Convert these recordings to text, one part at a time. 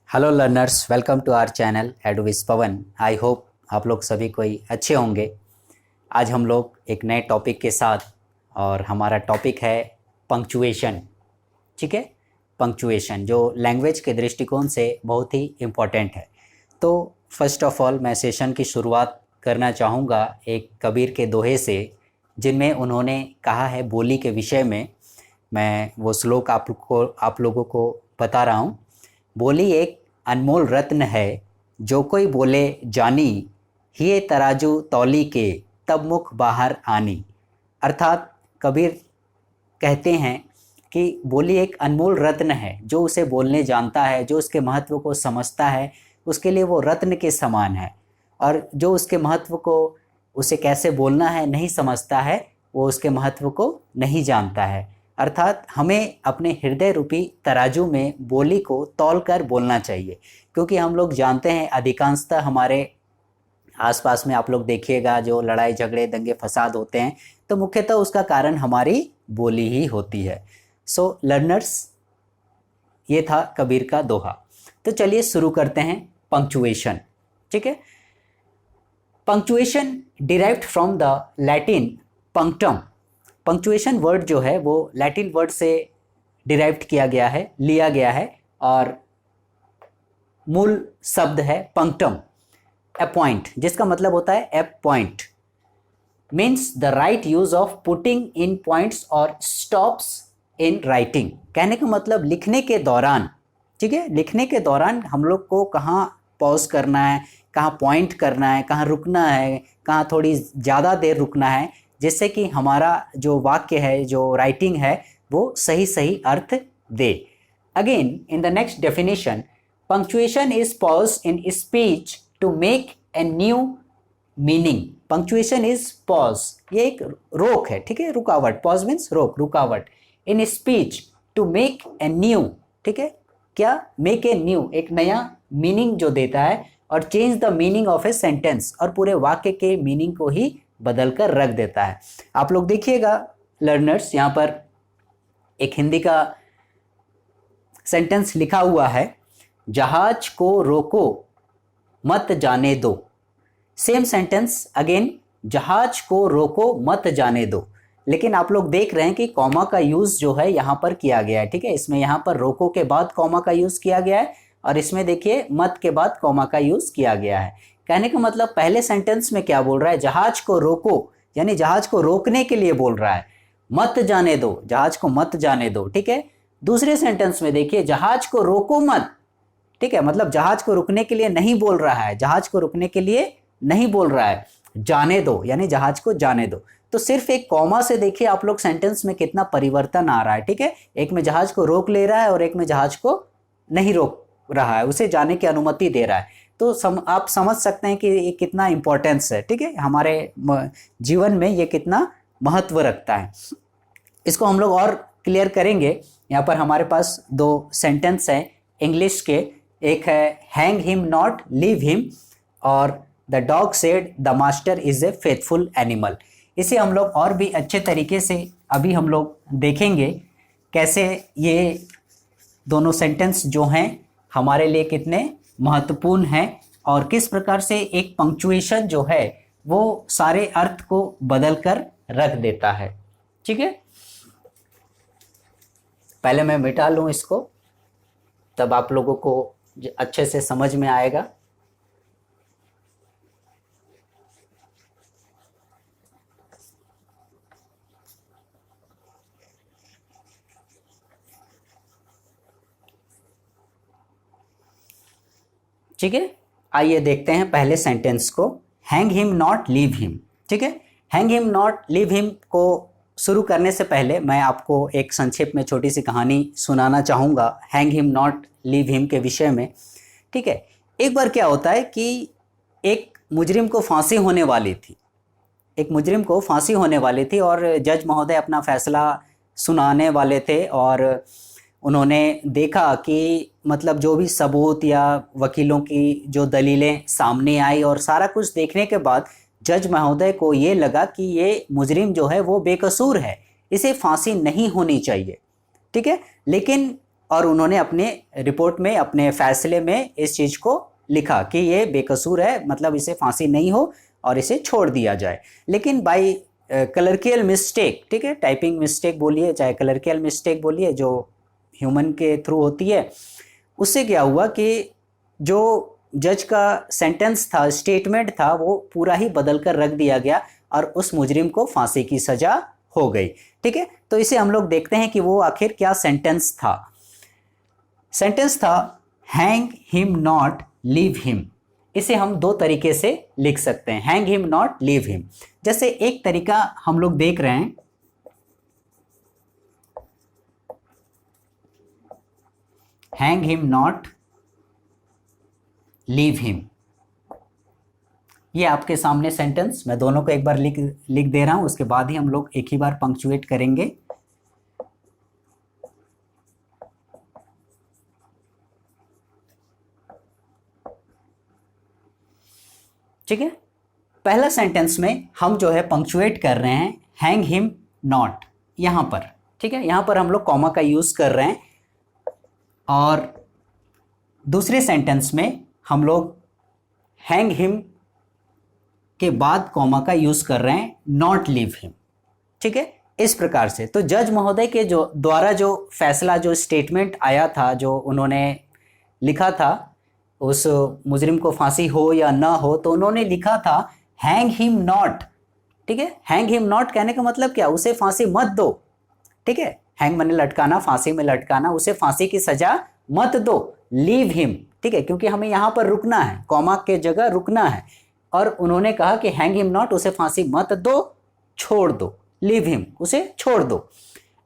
Hello learners, welcome to our channel advice Pawan. I hope आप लोग सभी कोई अच्छे होंगे। आज हम लोग एक नए टॉपिक के साथ, और हमारा टॉपिक है पंक्चुएशन। ठीक है, पंक्चुएशन जो लैंग्वेज के दृष्टिकोण से बहुत ही इम्पोर्टेंट है। तो फर्स्ट ऑफ ऑल मैं सेशन की शुरुआत करना चाहूँगा एक कबीर के दोहे से, जिनमें उन्होंने कहा है बोली के विषय में। मैं वो श्लोक आप लोगों को बता रहा हूँ। बोली एक अनमोल रत्न है, जो कोई बोले जानी, हिये तराजू तौली के, तब मुख बाहर आनी। अर्थात कबीर कहते हैं कि बोली एक अनमोल रत्न है, जो उसे बोलने जानता है, जो उसके महत्व को समझता है, उसके लिए वो रत्न के समान है। और जो उसके महत्व को, उसे कैसे बोलना है नहीं समझता है, वो उसके महत्व को नहीं जानता है। अर्थात हमें अपने हृदय रूपी तराजू में बोली को तौल कर बोलना चाहिए, क्योंकि हम लोग जानते हैं अधिकांशतः हमारे आसपास में आप लोग देखिएगा जो लड़ाई झगड़े दंगे फसाद होते हैं, तो मुख्यतः उसका कारण हमारी बोली ही होती है। सो लर्नर्स, ये था कबीर का दोहा। तो चलिए शुरू करते हैं पंक्चुएशन। ठीक है, punctuation derived from the Latin punctum. Punctuation word जो है वो लैटिन वर्ड से डिराइव्ड किया गया है, लिया गया है, और मूल शब्द है पंक्टम, ए पॉइंट, जिसका मतलब होता है a point. Means the right use of putting in points और स्टॉप्स इन राइटिंग। कहने का मतलब लिखने के दौरान, ठीक है, लिखने के दौरान हम लोग को कहाँ पॉज करना है, कहाँ पॉइंट करना है, कहाँ रुकना है, कहाँ थोड़ी ज़्यादा देर रुकना है, जिससे कि हमारा जो वाक्य है, जो राइटिंग है, वो सही सही अर्थ दे। Again in the next definition, punctuation is pause in speech to make a new meaning. Punctuation is pause, ये एक रोक है, ठीक है, रुकावट। पॉज मीन्स रोक, रुकावट। In speech to make a new, ठीक है, क्या, मेक ए न्यू, एक नया मीनिंग जो देता है, और change the meaning of a sentence, और पूरे वाक्य के मीनिंग को ही बदल कर रख देता है। आप लोग देखिएगा लर्नर्स, यहाँ पर एक हिंदी का सेंटेंस लिखा हुआ है, जहाज को रोको मत जाने दो। सेम सेंटेंस अगेन, जहाज को रोको मत जाने दो। लेकिन आप लोग देख रहे हैं कि कॉमा का यूज जो है यहाँ पर किया गया है। ठीक है, इसमें यहाँ पर रोको के बाद कॉमा का यूज किया गया है, और इसमें देखिए मत के बाद कॉमा का यूज किया गया है। कहने का मतलब पहले सेंटेंस में क्या बोल रहा है, जहाज को रोको, यानी जहाज को रोकने के लिए बोल रहा है। मत जाने दो, जहाज को मत जाने दो। ठीक है, दूसरे सेंटेंस में देखिए, जहाज को रोको मत, ठीक है, मतलब जहाज को रुकने के लिए नहीं बोल रहा है, जहाज को रुकने के लिए नहीं बोल रहा है, जाने दो, यानी जहाज को जाने दो। तो सिर्फ एक कॉमा से देखिए आप लोग सेंटेंस में कितना परिवर्तन आ रहा है। ठीक है, एक में जहाज को रोक ले रहा है, और एक में जहाज को नहीं रोक रहा है, उसे जाने की अनुमति दे रहा है। तो आप समझ सकते हैं कि ये कितना इंपॉर्टेंस है। ठीक है, हमारे जीवन में ये कितना महत्व रखता है। इसको हम लोग और क्लियर करेंगे। यहाँ पर हमारे पास दो सेंटेंस हैं इंग्लिश के। एक है hang him not leave him, और the dog said the master is a faithful animal. इसे हम लोग और भी अच्छे तरीके से अभी हम लोग देखेंगे, कैसे ये दोनों सेंटेंस जो हैं हमारे लिए कितने महत्वपूर्ण हैं, और किस प्रकार से एक पंक्चुएशन जो है वो सारे अर्थ को बदल कर रख देता है। ठीक है, पहले मैं मिटा लूँ इसको, तब आप लोगों को अच्छे से समझ में आएगा। ठीक है, आइए देखते हैं पहले सेंटेंस को, hang him not leave him. ठीक है, hang him not leave him को शुरू करने से पहले मैं आपको एक संक्षेप में छोटी सी कहानी सुनाना चाहूँगा hang him not leave him के विषय में। ठीक है, एक बार क्या होता है कि एक मुजरिम को फांसी होने वाली थी, एक मुजरिम को फांसी होने वाली थी, और जज महोदय अपना फैसला सुनाने वाले थे, और उन्होंने देखा कि मतलब जो भी सबूत या वकीलों की जो दलीलें सामने आई, और सारा कुछ देखने के बाद जज महोदय को ये लगा कि ये मुजरिम जो है वो बेकसूर है, इसे फांसी नहीं होनी चाहिए। ठीक है, लेकिन और उन्होंने अपने रिपोर्ट में, अपने फैसले में इस चीज़ को लिखा कि ये बेकसूर है, मतलब इसे फांसी नहीं हो और इसे छोड़ दिया जाए। लेकिन बाई क्लर्कियल मिस्टेक, ठीक है, टाइपिंग मिस्टेक बोलिए चाहे क्लर्कियल मिस्टेक बोलिए, जो ह्यूमन के थ्रू होती है, उससे क्या हुआ कि जो जज का सेंटेंस था, स्टेटमेंट था, वो पूरा ही बदल कर रख दिया गया और उस मुजरिम को फांसी की सज़ा हो गई। ठीक है, तो इसे हम लोग देखते हैं कि वो आखिर क्या सेंटेंस था। सेंटेंस था hang him not leave him. इसे हम दो तरीके से लिख सकते हैं, hang him not leave him. जैसे एक तरीका हम लोग देख रहे हैं, hang him not leave him. ये आपके सामने सेंटेंस, मैं दोनों को एक बार लिख दे रहा हूं, उसके बाद ही हम लोग एक ही बार पंक्चुएट करेंगे। ठीक है, पहला सेंटेंस में हम जो है पंक्चुएट कर रहे हैं हैंग हिम नॉट, यहां पर। ठीक है, यहां पर हम लोग कॉमा का यूज कर रहे हैं, और दूसरे सेंटेंस में हम लोग हैंग हिम के बाद कॉमा का यूज कर रहे हैं नॉट लीव हिम। ठीक है, इस प्रकार से तो जज महोदय के जो द्वारा जो फैसला, जो स्टेटमेंट आया था, जो उन्होंने लिखा था उस मुजरिम को फांसी हो या ना हो, तो उन्होंने लिखा था हैंग हिम नॉट। ठीक है, हैंग हिम नॉट कहने का मतलब क्या, उसे फांसी मत दो। ठीक है, हैंग माने लटकाना, फांसी में लटकाना, उसे फांसी की सजा मत दो, लीव हिम। ठीक है, क्योंकि हमें यहाँ पर रुकना है, कॉमा के जगह रुकना है, और उन्होंने कहा कि हैंग हिम नॉट, उसे फांसी मत दो, छोड़ दो, लीव हिम, उसे छोड़ दो।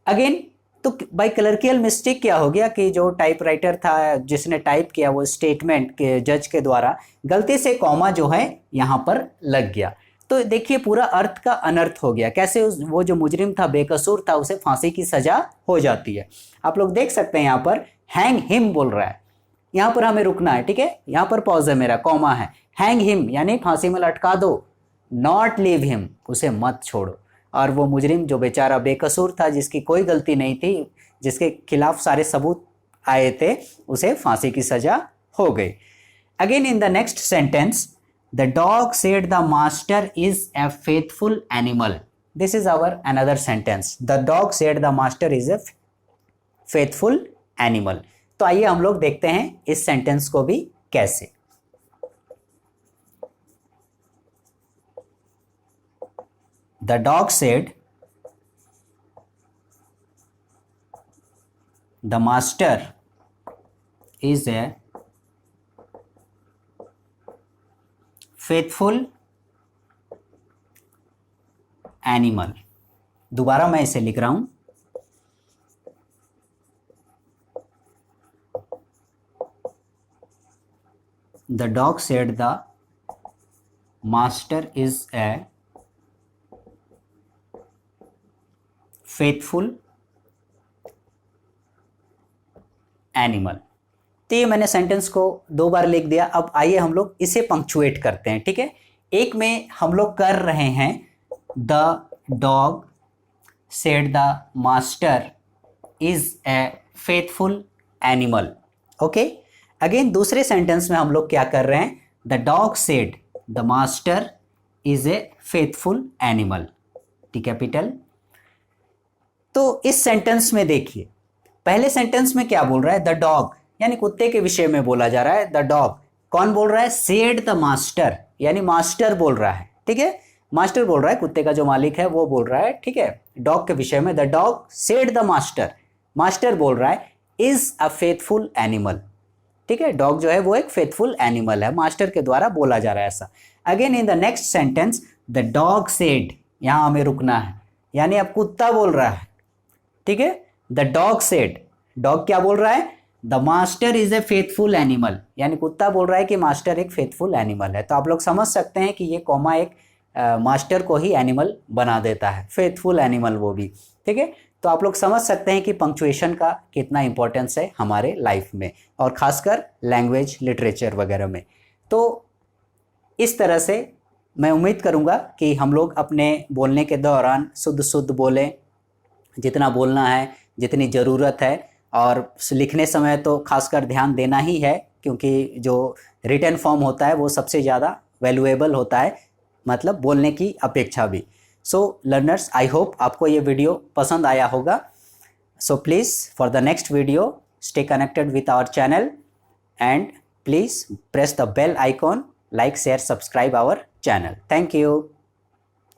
अगेन, तो बाय क्लर्कियल मिस्टेक क्या हो गया कि जो टाइपराइटर था, जिसने टाइप किया वो स्टेटमेंट के जज के द्वारा, गलती से कॉमा जो है यहाँ पर लग गया। तो देखिए पूरा अर्थ का अनर्थ हो गया। कैसे वो जो मुजरिम था, बेकसूर था, उसे फांसी की सजा हो जाती है। आप लोग देख सकते हैं यहाँ पर हैंग हिम बोल रहा है, यहाँ पर हमें रुकना है। ठीक है, यहाँ पर पॉज है, मेरा कॉमा है, हैंग हिम यानी फांसी में लटका दो, नॉट लीव हिम, उसे मत छोड़ो। और वो मुजरिम जो बेचारा बेकसूर था, जिसकी कोई गलती नहीं थी, जिसके खिलाफ सारे सबूत आए थे, उसे फांसी की सजा हो गई। Again in the next sentence, the dog said the master is a faithful animal. This is our another sentence, the dog said the master is a faithful animal. तो आइए हम लोग देखते हैं इस सेंटेंस को भी कैसे। The dog said, the master is a faithful animal। दोबारा मैं इसे लिख रहा हूं, the dog said the master is a faithful animal. तो ये मैंने सेंटेंस को दो बार लिख दिया। अब आइए हम लोग इसे पंक्चुएट करते हैं। ठीक है, एक में हम लोग कर रहे हैं the dog said the master is a faithful animal. Okay, again दूसरे सेंटेंस में हम लोग क्या कर रहे हैं, the dog said the master is a faithful animal, T capital. तो इस सेंटेंस में देखिए, पहले सेंटेंस में क्या बोल रहा है, द डॉग यानी कुत्ते के विषय में बोला जा रहा है। द डॉग कौन बोल रहा है, सेड द मास्टर यानी मास्टर बोल रहा है। ठीक है, मास्टर बोल रहा है, कुत्ते का जो मालिक है वो बोल रहा है। ठीक है, डॉग के विषय में the dog said the master, master बोल रहा है इज अ फेथफुल एनिमल। ठीक है, डॉग जो है वो एक फेथफुल एनिमल है, मास्टर के द्वारा बोला जा रहा है ऐसा। Again in the next sentence, the dog said, यहां हमें रुकना है, यानी अब कुत्ता बोल रहा है। ठीक है, द डॉग सेड, डॉग क्या बोल रहा है, the master is a faithful animal, यानी कुत्ता बोल रहा है कि मास्टर एक फेथफुल एनिमल है। तो आप लोग समझ सकते हैं कि ये कॉमा एक मास्टर को ही एनिमल बना देता है, फेथफुल एनिमल वो भी। ठीक है, तो आप लोग समझ सकते हैं कि पंक्चुएशन का कितना इंपॉर्टेंस है हमारे लाइफ में, और खासकर लैंग्वेज, लिटरेचर वगैरह में। तो इस तरह से मैं उम्मीद करूँगा कि हम लोग अपने बोलने के दौरान शुद्ध शुद्ध बोलें, जितना बोलना है, जितनी ज़रूरत है और लिखने समय तो खासकर ध्यान देना ही है, क्योंकि जो रिटन फॉर्म होता है वो सबसे ज़्यादा वैल्यूएबल होता है, मतलब बोलने की अपेक्षा भी। सो लर्नर्स, आई होप आपको ये वीडियो पसंद आया होगा। So please for the next video stay connected with our channel and please press the bell icon, like, share, subscribe our channel. Thank you.